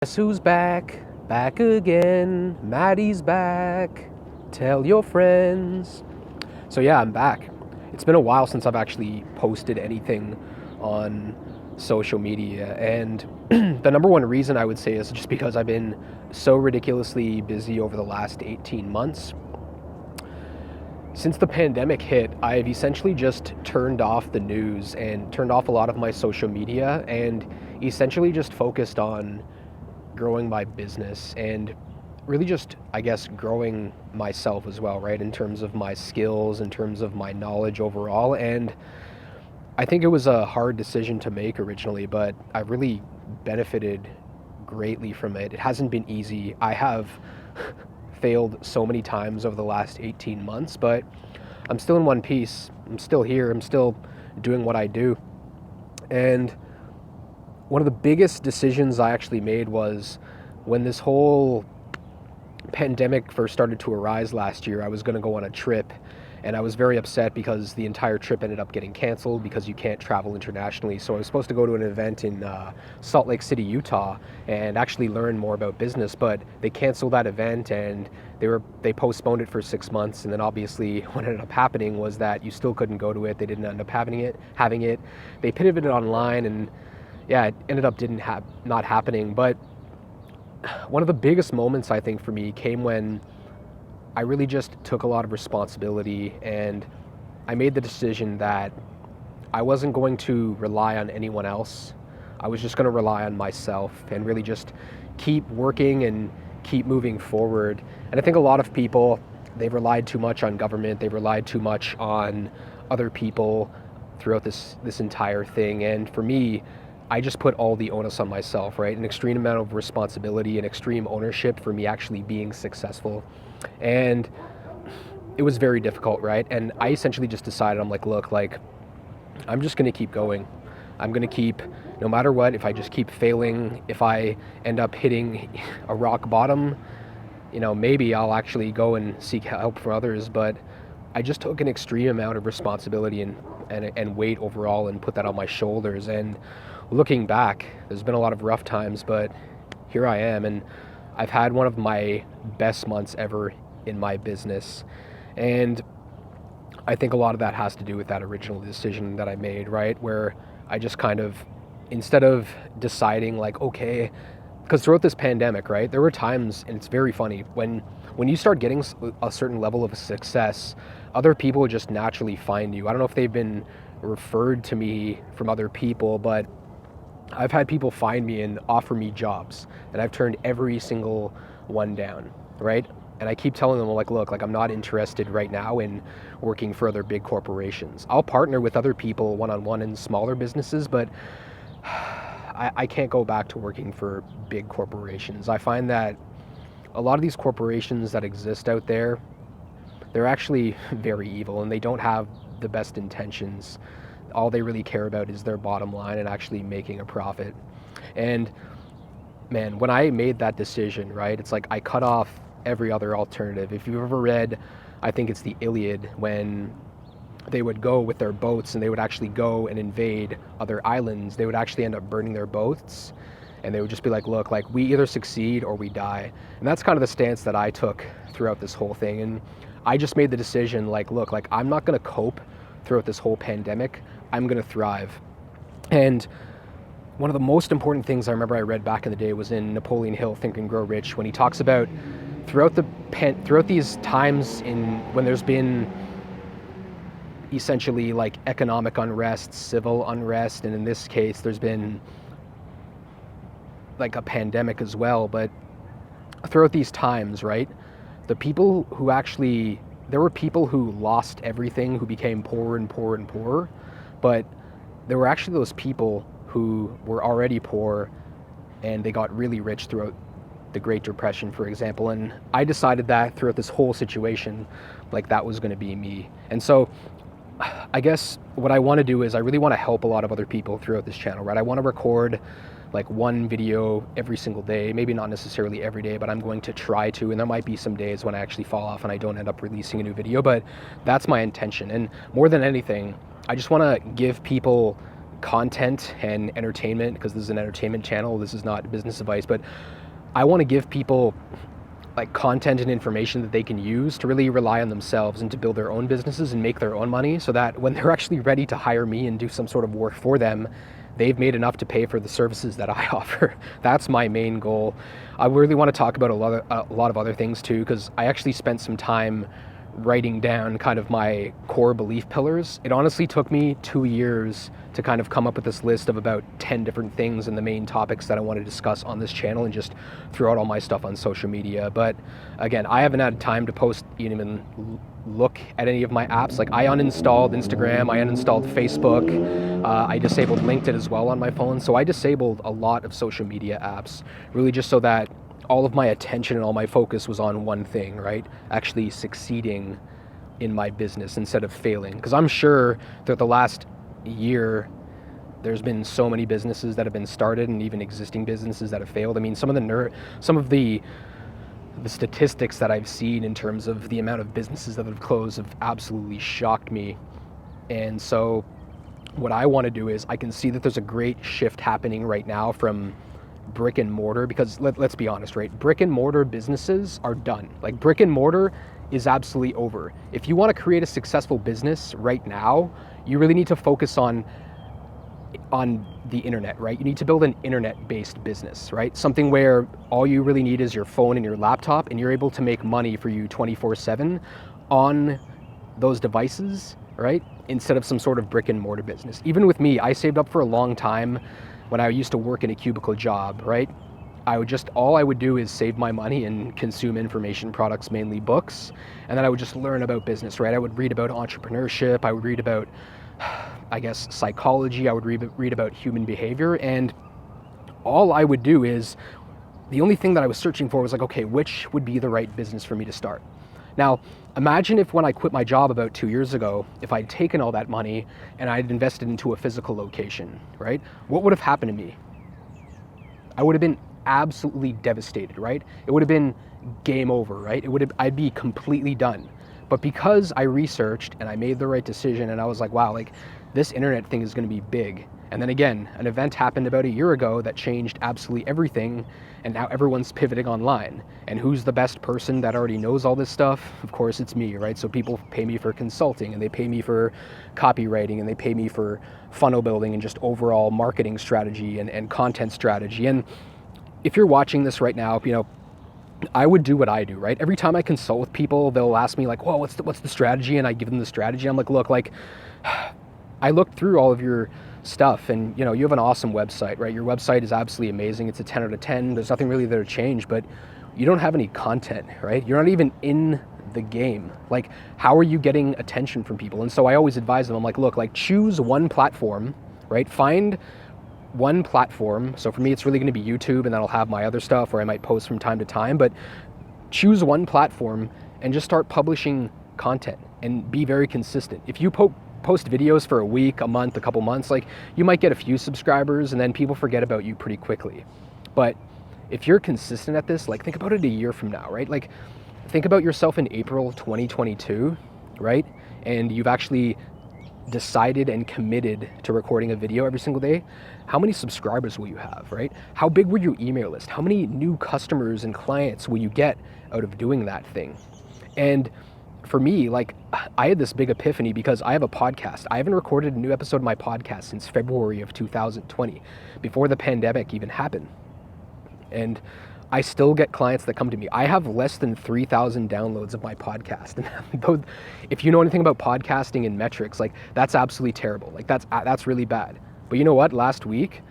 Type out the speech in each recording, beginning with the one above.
Guess who's back? Back again. Maddie's back. Tell your friends. So yeah, I'm back. It's been a while since I've actually posted anything on social media, and the number one reason I would say is just because I've been so ridiculously busy over the last 18 months. Since the pandemic hit, I've essentially just turned off the news and turned off a lot of my social media and essentially just focused on growing my business and really just, I guess, growing myself as well, right? In terms of my skills, in terms of my knowledge overall. And I think it was a hard decision to make originally, but I really benefited greatly from it. It hasn't been easy. I have failed so many times over the last 18 months, but I'm still in one piece. I'm still here. I'm still doing what I do. And one of the biggest decisions I actually made was when this whole pandemic first started to arise last year. I was going to go on a trip, and I was very upset because the entire trip ended up getting canceled because you can't travel internationally. So I was supposed to go to an event in Salt Lake City, Utah, and actually learn more about business, but they canceled that event and they postponed it for 6 months. And then obviously what ended up happening was that you still couldn't go to it. They didn't end up having it. They pivoted it online, and yeah, it ended up not happening. But one of the biggest moments I think for me came when I really just took a lot of responsibility, and I made the decision that I wasn't going to rely on anyone else. I was just going to rely on myself and really just keep working and keep moving forward. And I think a lot of people, they've relied too much on government, they've relied too much on other people throughout this entire thing. And for me, I just put all the onus on myself, right? An extreme amount of responsibility and extreme ownership for me actually being successful. And it was very difficult, right? And I essentially just decided, I'm like, look, like, I'm just going to keep going. I'm going to keep, no matter what, if I just keep failing, if I end up hitting a rock bottom, maybe I'll actually go and seek help for others. But I just took an extreme amount of responsibility and weight overall and put that on my shoulders. And looking back, there's been a lot of rough times, but here I am, and I've had one of my best months ever in my business. And I think a lot of that has to do with that original decision that I made, right? Where I just kind of, instead of deciding like, okay, because throughout this pandemic, right, there were times, and it's very funny, when you start getting a certain level of success, other people just naturally find you. I don't know if they've been referred to me from other people, but I've had people find me and offer me jobs, and I've turned every single one down, right? And I keep telling them, like, look, like, I'm not interested right now in working for other big corporations. I'll partner with other people one-on-one in smaller businesses, but I can't go back to working for big corporations. I find that a lot of these corporations that exist out there, they're actually very evil, and they don't have the best intentions. All they really care about is their bottom line and actually making a profit. And man, when I made that decision, right, it's like I cut off every other alternative. If you've ever read, I think it's the Iliad, when they would go with their boats and they would actually go and invade other islands, they would actually end up burning their boats. And they would just be like, look, like, we either succeed or we die. And that's kind of the stance that I took throughout this whole thing. And I just made the decision, like, look, like, I'm not going to cope throughout this whole pandemic. I'm going to thrive. And one of the most important things I remember I read back in the day was in Napoleon Hill, Think and Grow Rich, when he talks about throughout these times when there's been essentially like economic unrest, civil unrest, and in this case there's been like a pandemic as well, but throughout these times, right, there were people who lost everything, who became poorer and poorer and poorer, but there were actually those people who were already poor and they got really rich throughout the Great Depression, for example. And I decided that throughout this whole situation, like, that was going to be me. And so I guess what I want to do is I really want to help a lot of other people throughout this channel, right? I want to record like one video every single day, maybe not necessarily every day, but I'm going to try to, and there might be some days when I actually fall off and I don't end up releasing a new video, but that's my intention. And more than anything, I just want to give people content and entertainment, because this is an entertainment channel, this is not business advice, but I want to give people like content and information that they can use to really rely on themselves and to build their own businesses and make their own money, so that when they're actually ready to hire me and do some sort of work for them, they've made enough to pay for the services that I offer. That's my main goal. I really want to talk about a lot of other things too, because I actually spent some time writing down kind of my core belief pillars. It honestly took me 2 years to kind of come up with this list of about 10 different things and the main topics that I want to discuss on this channel and just throughout all my stuff on social media. But again, I haven't had time to post, even look at any of my apps. Like I uninstalled Instagram, I uninstalled Facebook, I disabled LinkedIn as well on my phone. So I disabled a lot of social media apps, really just so that all of my attention and all my focus was on one thing, right? Actually succeeding in my business instead of failing. Because I'm sure that the last year, there's been so many businesses that have been started and even existing businesses that have failed. I mean, some of the statistics that I've seen in terms of the amount of businesses that have closed have absolutely shocked me. And so what I want to do is, I can see that there's a great shift happening right now from brick and mortar, because let's be honest, right? Brick and mortar businesses are done. Like brick and mortar is absolutely over. If you want to create a successful business right now, you really need to focus on the internet, right? You need to build an internet-based business, right? Something where all you really need is your phone and your laptop, and you're able to make money for you 24/7 on those devices, right? Instead of some sort of brick and mortar business. Even with me, I saved up for a long time when I used to work in a cubicle job, right? All I would do is save my money and consume information products, mainly books. And then I would just learn about business, right? I would read about entrepreneurship. I would read about, I guess, psychology. I would read about human behavior. And all I would do is, the only thing that I was searching for was like, okay, which would be the right business for me to start? Now, imagine if when I quit my job about 2 years ago, if I'd taken all that money and I'd invested into a physical location, right? What would have happened to me? I would have been absolutely devastated, right? It would have been game over, right? I'd be completely done. But because I researched and I made the right decision, and I was like, wow, like this internet thing is going to be big. And then again, an event happened about a year ago that changed absolutely everything, and now everyone's pivoting online. And who's the best person that already knows all this stuff? Of course, it's me, right? So people pay me for consulting, and they pay me for copywriting, and they pay me for funnel building and just overall marketing strategy and content strategy. And if you're watching this right now, I would do what I do, right? Every time I consult with people, they'll ask me like, well, what's the strategy? And I give them the strategy. I'm like, look, like I looked through all of your stuff, and you have an awesome website, right? Your website is absolutely amazing. It's a 10 out of 10. There's nothing really there to change, but you don't have any content, right? You're not even in the game. Like, how are you getting attention from people? And so I always advise them, I'm like, look, like choose one platform, right? Find one platform. So for me, it's really going to be YouTube, and then I'll have my other stuff where I might post from time to time, but choose one platform and just start publishing content and be very consistent. If you post videos for a week, a month, a couple months, like you might get a few subscribers and then people forget about you pretty quickly. But if you're consistent at this, like think about it a year from now, right? Like think about yourself in April 2022, right? And you've actually decided and committed to recording a video every single day. How many subscribers will you have, right? How big will your email list? How many new customers and clients will you get out of doing that thing? And for me, like I had this big epiphany because I have a podcast. I haven't recorded a new episode of my podcast since February of 2020, before the pandemic even happened. And I still get clients that come to me. I have less than 3,000 downloads of my podcast. And if you know anything about podcasting and metrics, like that's absolutely terrible. Like that's really bad. But you know what? Last week,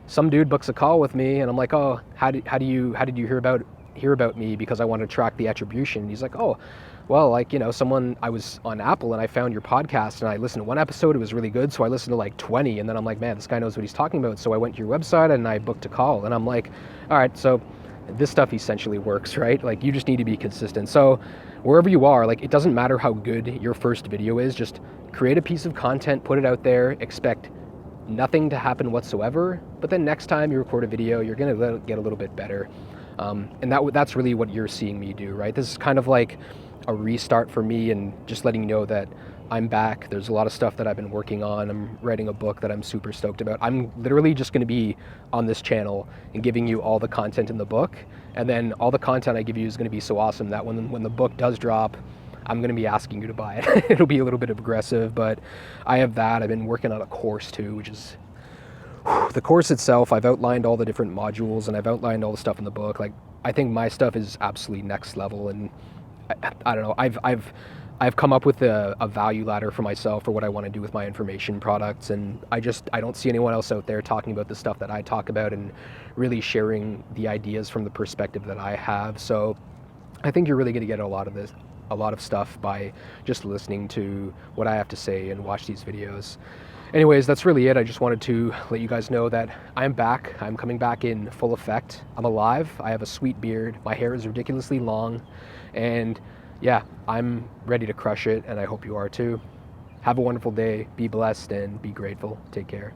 some dude books a call with me, and I'm like, oh, how did you hear about me? Because I want to track the attribution. And he's like, oh, well, like, I was on Apple and I found your podcast and I listened to one episode. It was really good. So I listened to like 20, and then I'm like, man, this guy knows what he's talking about. So I went to your website and I booked a call, and I'm like, all right, so this stuff essentially works, right? Like you just need to be consistent. So wherever you are, like it doesn't matter how good your first video is, just create a piece of content, put it out there, expect nothing to happen whatsoever. But then next time you record a video, you're going to get a little bit better. And that's really what you're seeing me do, right? This is kind of like a restart for me, and just letting you know that I'm back. There's a lot of stuff that I've been working on. I'm writing a book that I'm super stoked about. I'm literally just going to be on this channel and giving you all the content in the book. And then all the content I give you is going to be so awesome that when the book does drop, I'm going to be asking you to buy it. It'll be a little bit aggressive, but I have that. I've been working on a course too, which is the course itself. I've outlined all the different modules and I've outlined all the stuff in the book. Like, I think my stuff is absolutely next level, and I don't know. I've come up with a value ladder for myself for what I want to do with my information products, and I don't see anyone else out there talking about the stuff that I talk about and really sharing the ideas from the perspective that I have. So I think you're really going to get a lot of stuff by just listening to what I have to say and watch these videos. Anyways, that's really it. I just wanted to let you guys know that I'm back. I'm coming back in full effect. I'm alive. I have a sweet beard. My hair is ridiculously long, and yeah, I'm ready to crush it, and I hope you are too. Have a wonderful day. Be blessed and be grateful. Take care.